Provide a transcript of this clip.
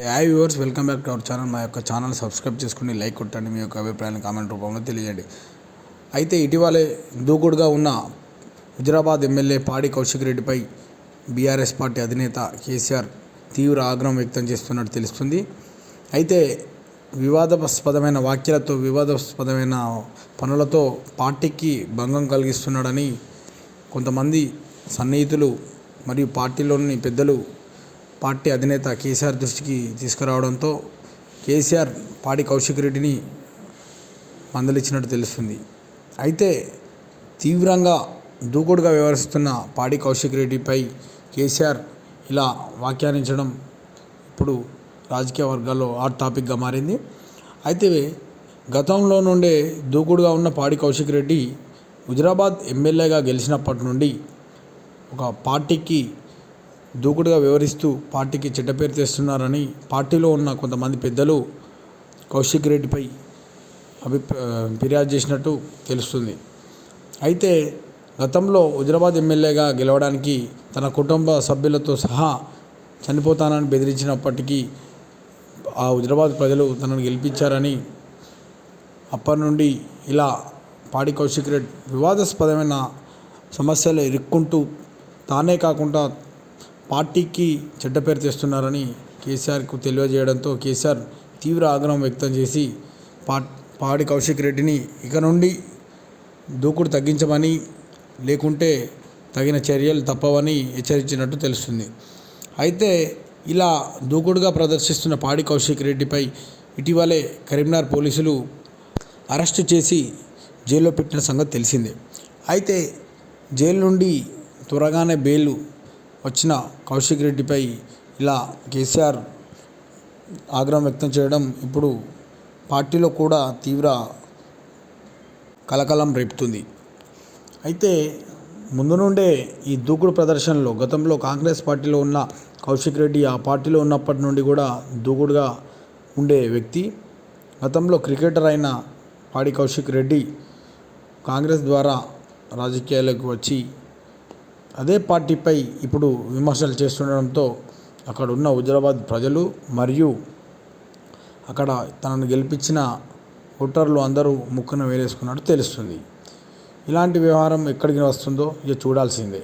Hi viewers, welcome back to our channel. మా యొక్క channel subscribe చేసుకుని లైక్ కొట్టండి. మీ యొక్క అభిప్రాయాన్ని కామెంట్ రూపంలో తెలియజేయండి. అయితే ఇటీవలే దూకుడుగా ఉన్న హుజరాబాద్ ఎమ్మెల్యే పాడి కౌశిక్ రెడ్డిపై బీఆర్ఎస్ పార్టీ అధినేత కేసీఆర్ తీవ్ర ఆగ్రహం వ్యక్తం చేస్తున్నట్టు తెలుస్తుంది. అయితే వివాదాస్పదమైన వ్యాఖ్యలతో, వివాదాస్పదమైన పనులతో పార్టీకి భంగం కలిగిస్తున్నాడని కొంతమంది సన్నిహితులు మరియు పార్టీలోని పెద్దలు పార్టీ అధినేత కేసీఆర్ దృష్టికి తీసుకురావడంతో కేసీఆర్ పాడి కౌశిక్ రెడ్డిని మందలించినట్టు తెలుస్తుంది. అయితే తీవ్రంగా దూకుడుగా వ్యవహరిస్తున్న పాడి కౌశిక్ రెడ్డిపై కేసీఆర్ ఇలా వ్యాఖ్యానించడం ఇప్పుడు రాజకీయ వర్గాల్లో హాట్ టాపిక్గా మారింది. అయితే గతంలో నుండే దూకుడుగా ఉన్న పాడి కౌశిక్ రెడ్డి హుజరాబాద్ ఎమ్మెల్యేగా గెలిచినప్పటి నుండి ఒక పార్టీకి దూకుడుగా వ్యవహరిస్తూ పార్టీకి చెడ్డ పేరు తెస్తున్నారని పార్టీలో ఉన్న కొంతమంది పెద్దలు కౌశిక్ రెడ్డిపై ఫిర్యాదు చేసినట్టు తెలుస్తుంది. అయితే గతంలో హుజరాబాద్ ఎమ్మెల్యేగా గెలవడానికి తన కుటుంబ సభ్యులతో సహా చనిపోతానని బెదిరించినప్పటికీ ఆ హుజరాబాద్ ప్రజలు తనను గెలిపించారని అప్పటి నుండి ఇలా పాడి కౌశిక్ రెడ్డి వివాదాస్పదమైన సమస్యలు ఇరుక్కుంటూ తానే కాకుండా పార్టీకి చెడ్డ పేరు తెస్తున్నారని కేసీఆర్కు తెలియజేయడంతో కేసీఆర్ తీవ్ర ఆగ్రహం వ్యక్తం చేసి పాడి కౌశిక్ రెడ్డిని ఇక నుండి దూకుడు తగ్గించమని, లేకుంటే తగిన చర్యలు తప్పవని హెచ్చరించినట్టు తెలుస్తుంది. అయితే ఇలా దూకుడుగా ప్రదర్శిస్తున్న పాడి కౌశిక్ రెడ్డిపై ఇటీవలే కరీంనగర్ పోలీసులు అరెస్టు చేసి జైల్లో పెట్టిన సంగతి తెలిసిందే. అయితే జైలు నుండి త్వరగానే బెయిల్ వచ్చిన కౌశిక్ రెడ్డిపై ఇలా కేసీఆర్ ఆగ్రహం వ్యక్తం చేయడం ఇప్పుడు పార్టీలో కూడా తీవ్ర కలకలం రేపుతుంది. అయితే ముందు నుండే ఈ దూకుడు ప్రదర్శనలో గతంలో కాంగ్రెస్ పార్టీలో ఉన్న కౌశిక్ రెడ్డి ఆ పార్టీలో ఉన్నప్పటి నుండి కూడా దూకుడుగా ఉండే వ్యక్తి. గతంలో క్రికెటర్ అయిన పాడి కౌశిక్ రెడ్డి కాంగ్రెస్ ద్వారా రాజకీయాలకు వచ్చి అదే పార్టీపై ఇప్పుడు విమర్శలు చేస్తుండడంతో అక్కడ ఉన్న హుజరాబాద్ ప్రజలు మరియు అక్కడ తనను గెలిపించిన ఓటర్లు అందరూ ముక్కున వేలేసుకున్నట్టు తెలుస్తుంది. ఇలాంటి వ్యవహారం ఎక్కడికి వస్తుందో ఇక చూడాల్సిందే.